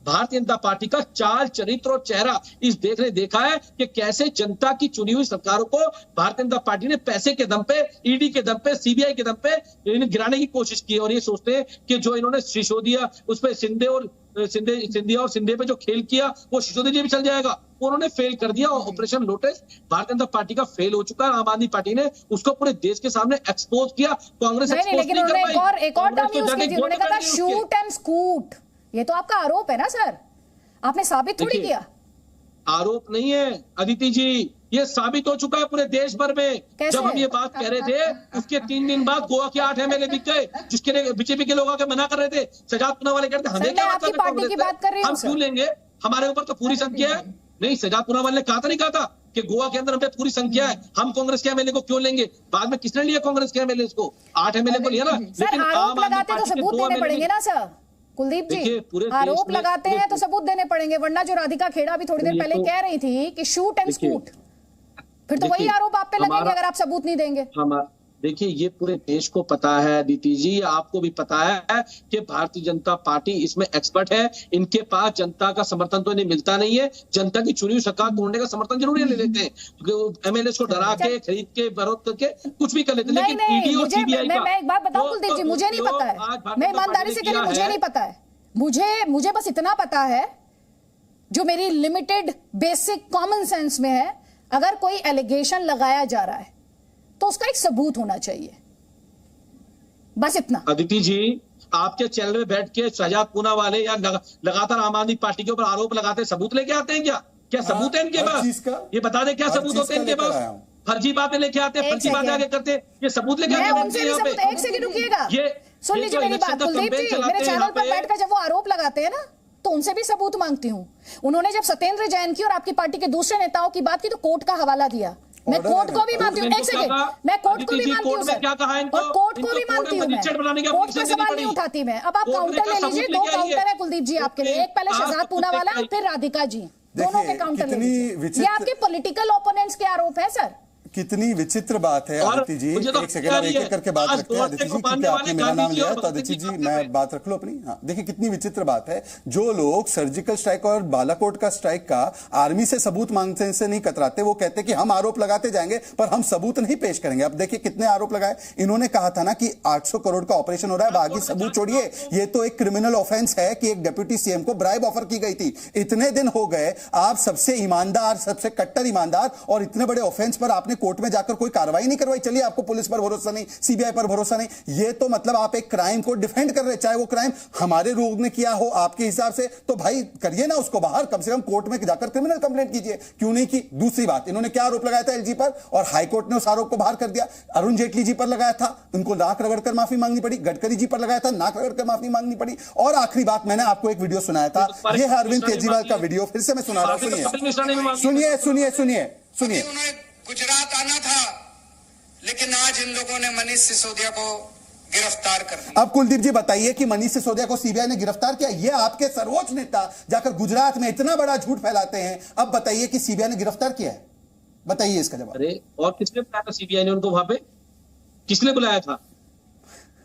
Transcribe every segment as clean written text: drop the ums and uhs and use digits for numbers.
Bharatiya Janata party का चाल चरित्र और चेहरा इस देश ने देखा है कि कैसे जनता की चुनी हुई सरकारों को भारतीय जनता पार्टी ने पैसे के दम पे, ईडी के दम पे, सीबीआई के दम पे गिराने की कोशिश की। और ये सोचते हैं कि जो इन्होंने सिसोदिया, उस पर सिंधिया और सिंधे पे जो खेल किया वो सिसोदिया जी भी चल जाएगा, उन्होंने फेल कर दिया। Operation lotus Bharatiya Janata party का फेल हो चुका है। आम आदमी पार्टी ने उसको पूरे देश के सामने एक्सपोज किया। कांग्रेस नहीं, लेकिन उन्होंने एक और टर्म यूज की थी, उन्होंने कहा था शूट एंड स्कूट। ये तो आपका आरोप है ना सर, आपने साबित थोड़ी किया। आरोप नहीं है अदिति जी, ये साबित हो चुका है पूरे देश भर में। जब हम ये बात कह रहे थे उसके 3 दिन बाद गोवा के 8 एमएलए बिक गए, जिसके लिए बीजेपी के लोग आके मना कर रहे थे। सजाद पूनावाला कहते हमें क्या आपकी पार्टी की बात कर रही हूं, हम क्यों लेंगे, हमारे ऊपर तो पूरी संख्या है। नहीं, सजाद पूनावाला ने कहा था, नहीं कहा था कि गोवा के अंदर हम पे पूरी संख्या है, हम कांग्रेस के एमएलए को क्यों लेंगे। बाद में किसने लिया कांग्रेस के एमएलए को? 8 एमएलए को लिया ना। लेकिन आरोप लगाते तो सबूत देने पड़ेंगे ना सर कुलदीप जी, आरोप लगाते हैं तो सबूत देने पड़ेंगे, वरना जो राधिका खेड़ा भी थोड़ी देर पहले कह रही थी कि शूट एंड स्कूट, फिर तो वही आरोप आप पे लगेंगे अगर आप सबूत नहीं देंगे। देखिए, ये पूरे देश को पता है दीदी जी, आपको भी पता है कि भारतीय जनता पार्टी इसमें एक्सपर्ट है। इनके पास जनता का समर्थन तो इन्हें मिलता नहीं है। जनता की चुनी हुई सरकार तोड़ने का समर्थन जरूर ले लेते हैं, एमएलए को डरा के, खरीद के, विरोध करके कुछ भी कर लेते हैं। लेकिन ईडी और सीबीआई का, मैं एक बात बताऊं कुलदीप जी, मुझे नहीं पता है, मैं ईमानदारी से कह रही हूं, मुझे नहीं पता है। मुझे बस इतना पता है जो मेरी लिमिटेड बेसिक कॉमन सेंस में है, अगर कोई एलिगेशन लगाया जा रहा है तो उसका एक सबूत होना चाहिए, बस इतना। अदिति जी, आपके चैनल में बैठ के सजाद पूनावाला या लगातार आम आदमी पार्टी के ऊपर आरोप लगाते, सबूत लेके आते हैं क्या सबूत है इनके पास? ये बता दें क्या सबूत होते हैं इनके पास? फर्जी बातें लेके आते हैं, फर्जी बातें आगे करते हैं, ये सबूत लेके आते हैं। एक सेकंड रुकिएगा, सुन लीजिए मेरी बात कुलदीप जी। मेरे चैनल पर बैठकर जब वो आरोप लगाते हैं ना, तो उनसे भी सबूत मांगती हूँ। उन्होंने जब सत्येंद्र जैन की और आपकी पार्टी के दूसरे नेताओं की बात की तो कोर्ट का हवाला दिया। मैं कोर्ट को भी मानती हूँ, एक सेकंड, मैं कोर्ट को भी मानती हूँ सर, और कोर्ट को भी मानती हूँ मैं, कोर्ट का सवाल नहीं उठाती मैं। अब आप काउंटर ले लीजिए, 2 काउंटर है कुलदीप जी आपके लिए, एक पहले शहजाद पूनावाला फिर राधिका जी, दोनों के काउंटर ले लीजिए। ये आपके पॉलिटिकल ओपोनेंट्स के आरोप है सर। कितनी विचित्र बात है अदिति जी, एक सेकंड अब एक करके बात रखते हैं। अदिति जी, क्योंकि आपने मेरा नाम लिया है तो अदिति जी मैं बात रख लो अपनी। हाँ, देखिए कितनी विचित्र बात है। जो लोग सर्जिकल स्ट्राइक और बालाकोट का स्ट्राइक का आर्मी से सबूत मांगने से नहीं कतराते, वो कहते कि हम आरोप लगाते जाएंगे पर हम सबूत नहीं पेश करेंगे। अब देखिए कितने आरोप लगाए इन्होंने। कहा था ना कि 800 करोड़ का ऑपरेशन हो रहा है, बाकी सबूत छोड़िए, ये तो एक क्रिमिनल ऑफेंस है कि एक डिप्टी सीएम को ब्राइब ऑफर की गई थी। इतने दिन हो गए, आप सबसे ईमानदार, सबसे कट्टर ईमानदार, और इतने बड़े ऑफेंस पर आपने कोर्ट में जाकर कोई कार्रवाई नहीं करवाई। चलिए आपको पुलिस पर भरोसा नहीं, सीबीआई पर भरोसा नहीं, ये तो मतलब आप एक क्राइम को डिफेंड कर रहे, चाहे वो क्राइम हमारे लोग ने किया हो आपके हिसाब से, तो भाई करिए ना उसको बाहर, कम से कम कोर्ट में जाकर क्रिमिनल कंप्लेंट कीजिए, क्यों नहीं की? दूसरी बात, इन्होंने क्या आरोप लगाया था एलजी पर और हाईकोर्ट ने उस आरोप को बाहर कर दिया। अरुण जेटली जी पर लगाया था, उनको नाक रगड़कर माफी मांगनी पड़ी। गडकरी जी पर लगाया था, नाक रगड़कर माफी मांगनी पड़ी। और आखिरी बात, मैंने आपको एक वीडियो सुनाया था, यह है अरविंद केजरीवाल का वीडियो, फिर से मैं सुना रहा हूं, सुनिए। गुजरात आना था, लेकिन आज इन लोगों ने मनीष सिसोदिया को गिरफ्तार कर दिया। अब कुलदीप जी बताइए कि मनीष सिसोदिया को सीबीआई ने गिरफ्तार किया, ये आपके सर्वोच्च नेता जाकर गुजरात में इतना बड़ा झूठ फैलाते हैं। अब बताइए कि सीबीआई ने गिरफ्तार किया है, बताइए इसका जवाब। अरे और किसने बुलाया था सीबीआई ने उनको? वहां पे किसने बुलाया था?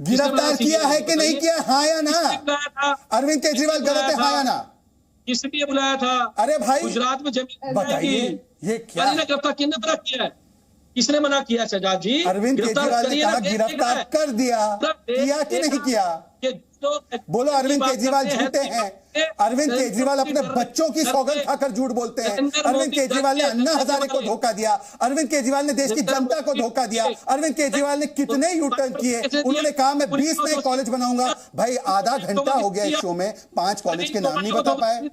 गिरफ्तार किया है कि नहीं किया, हाँ या ना? अरविंद केजरीवाल गलत है, हाँ या ना? किसने बुलाया था? अरे भाई गुजरात में जमीन बताइए, ये क्या गिरफ्तार किसने मना किया है? किसने मना किया शहजाद जी? अरविंद केजरीवाल ने कहा गिरफ्तार कर दिया, किया कि नहीं किया? बोलो अरविंद केजरीवाल झूठे हैं। अरविंद केजरीवाल अपने बच्चों की सौगंध खाकर झूठ बोलते हैं। अरविंद केजरीवाल ने अन्ना हजारे को धोखा दिया, अरविंद केजरीवाल ने देश की जनता को धोखा दिया। अरविंद केजरीवाल ने कितने यूटर्न किए, उन्होंने कहा मैं 20 नए कॉलेज बनाऊंगा। भाई आधा घंटा हो गया इस शो में, 5 कॉलेज के नाम नहीं बता पाए।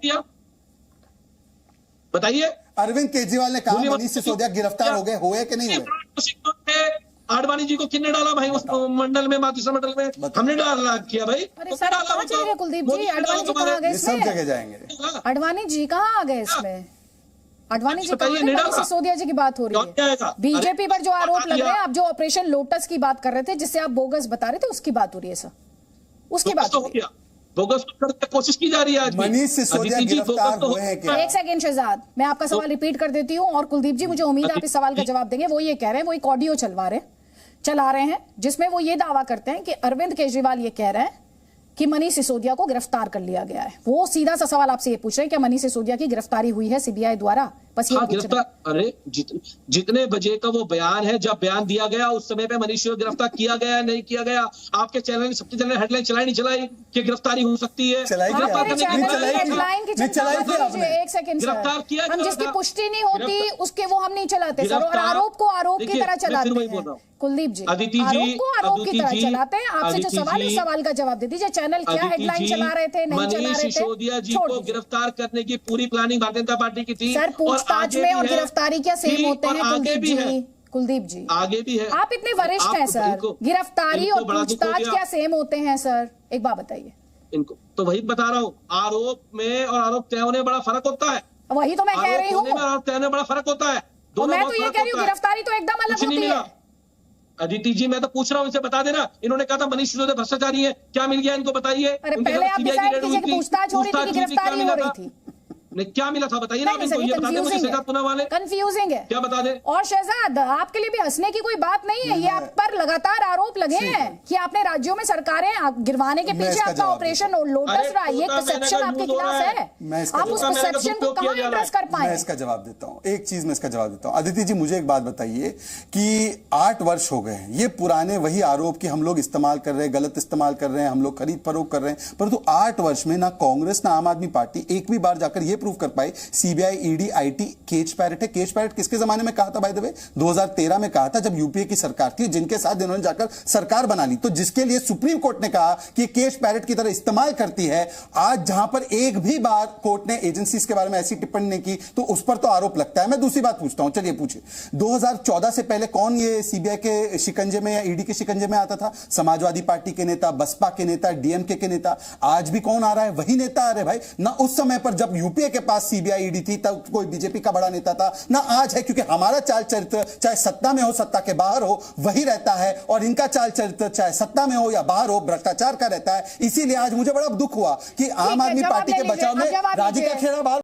बताइए। अरविंद केजरीवाल ने कहा मनीष सिसोदिया गिरफ्तार हो गए, हुए कि नहीं हुए? आडवाणी जी को किसने डाला भाई उस मंडल में, मातृशा मंडल में? हमने डाला किया भाई। अरे सर आप कहां चले गए कुलदीप जी? आडवाणी जी कहां आ गए इसमें? सब जगह जाएंगे। आडवाणी जी कहां आ गए इसमें? आडवाणी जी कहां? मनीष सिसोदिया जी की बात हो रही है, बीजेपी पर जो आरोप लग रहे हैं, आप जो ऑपरेशन लोटस की बात कर रहे थे, जिससे आप बोगस बता रहे थे, उसकी बात हो रही है सर, उसकी बात हो रही है। बोगस करने की कोशिश की जा रही है आज। मनीष सिसोदिया गिरफ्तार हुए हैं क्या? एक सेकंड शहजाद, मैं आपका सवाल रिपीट कर देती हूँ, और कुलदीप जी मुझे उम्मीद है आप इस सवाल का जवाब देंगे। वो ये कह रहे हैं, वो एक ऑडियो चला रहे हैं जिसमें वो ये दावा करते हैं कि अरविंद केजरीवाल ये कह रहे हैं कि मनीष सिसोदिया को गिरफ्तार कर लिया गया है। वो सीधा सा सवाल आपसे ये पूछ रहे हैं, क्या मनीष सिसोदिया की गिरफ्तारी हुई है सीबीआई द्वारा? बस ये गिरफ्तार, अरे जितने बजे का वो बयान है, जब बयान दिया गया उस समय पे मनीष को गिरफ्तार किया गया नहीं किया गया? आपके चैनल ने सबसे ज्यादा हेडलाइन चलाई नहीं चलाई कि गिरफ्तारी हो सकती है? एक सेकंड, गिरफ्तार किया, हम जिसकी पुष्टि नहीं होती उसके वो हम नहीं चलाते सर, और आरोप को आरोप की तरह चलाते हैं। कुलदीप जी, आरोप को आरोप की तरह चलाते हैं। आपसे जो सवाल, इस सवाल का जवाब दे दीजिए। चैनल क्या हेडलाइन चला रहे थे, नहीं चला रहे थे? सिसोदिया जी को गिरफ्तार करने की पूरी प्लानिंग भारतीय जनता पार्टी की थी। सर, पूछताछ में और गिरफ्तारी क्या सेम होते हैं कुलदीप जी? कुलदीप जी, आगे भी है। आप इतने वरिष्ठ हैं सर, गिरफ्तारी और पूछताछ क्या सेम होते हैं सर? एक बात बताइए। इनको तो वही बता रहा हूँ, आरोप में और आरोप तय होने में बड़ा फर्क होता है। वही तो मैं कह रही हूँ, आरोप तय होने में बड़ा फर्क होता है। मैं तो ये कह रही हूँ, गिरफ्तारी तो एकदम अलग होती है। अदिति जी, मैं तो पूछ रहा हूँ, इनसे बता देना। इन्होंने कहा था मनीष सिसोदिया भ्रष्टाचारी है, क्या मिल गया इनको? बताइए। अरे पहले आप डिसाइड कीजिए कि पूछताछ हो रही थी कि गिरफ्तारी हो रही थी? क्या मिला था बताइए ना। कंफ्यूजिंग है, क्या बता दें? और शहजाद, आपके लिए भी हंसने की कोई बात नहीं है। ये आप पर लगातार आरोप लगे हैं कि आपने राज्यों में सरकारें गिरवाने के पीछे आपका ऑपरेशन लोटस रहा है। ये परसेप्शन आपके खिलाफ है। आप उस परसेप्शन को कहां एड्रेस कर पाए? मैं इसका जवाब देता हूं, एक चीज मैं इसका जवाब देता हूं। अदिति जी, मुझे एक बात बताइए कि 8 वर्ष हो गए हैं, ये पुराने वही आरोप कि हम लोग इस्तेमाल कर रहे हैं, गलत इस्तेमाल कर रहे हैं, हम लोग खरीद फरोख्त कर रहे हैं, परंतु 8 वर्ष में ना कांग्रेस ना आम आदमी पार्टी एक भी बार जाकर यह प्रूव कर पाई CBI, ED, IT cage parrot है। केज पैरेट किसके जमाने में कहा था बाय द वे? 2013 में कहा था, जब यूपीए की सरकार थी, जिनके साथ इन्होंने जाकर सरकार बना ली। तो जिसके लिए सुप्रीम कोर्ट ने कहा कि केज पैरेट की तरह इस्तेमाल करती है, आज जहां पर एक भी बार कोर्ट ने एजेंसीज के बारे में ऐसी टिप्पणी नहीं की, तो उस पर तो आरोप लगता है। मैं दूसरी बात पूछता हूं, चलिए पूछिए, 2014 से पहले कौन ये सीबीआई के शिकंजे में या ईडी के शिकंजे में आता था? समाजवादी पार्टी के नेता, बसपा के नेता, डीएमके के नेता। आज भी कौन आ रहा है? वही नेता आ रहे भाई ना। उस समय पर जब यूपीए के पास सीबीआई, ईडी थी, तब कोई बीजेपी का बड़ा नेता था ना, आज है। क्योंकि हमारा चाल चरित्र चाहे सत्ता में हो, सत्ता के बाहर हो, वही रहता है, और इनका चाल चरित्र चाहे सत्ता में हो या बाहर हो, भ्रष्टाचार का रहता है। इसीलिए आज मुझे बड़ा दुख हुआ कि आम आदमी पार्टी के बचाव में राधिका खेड़ा बाहर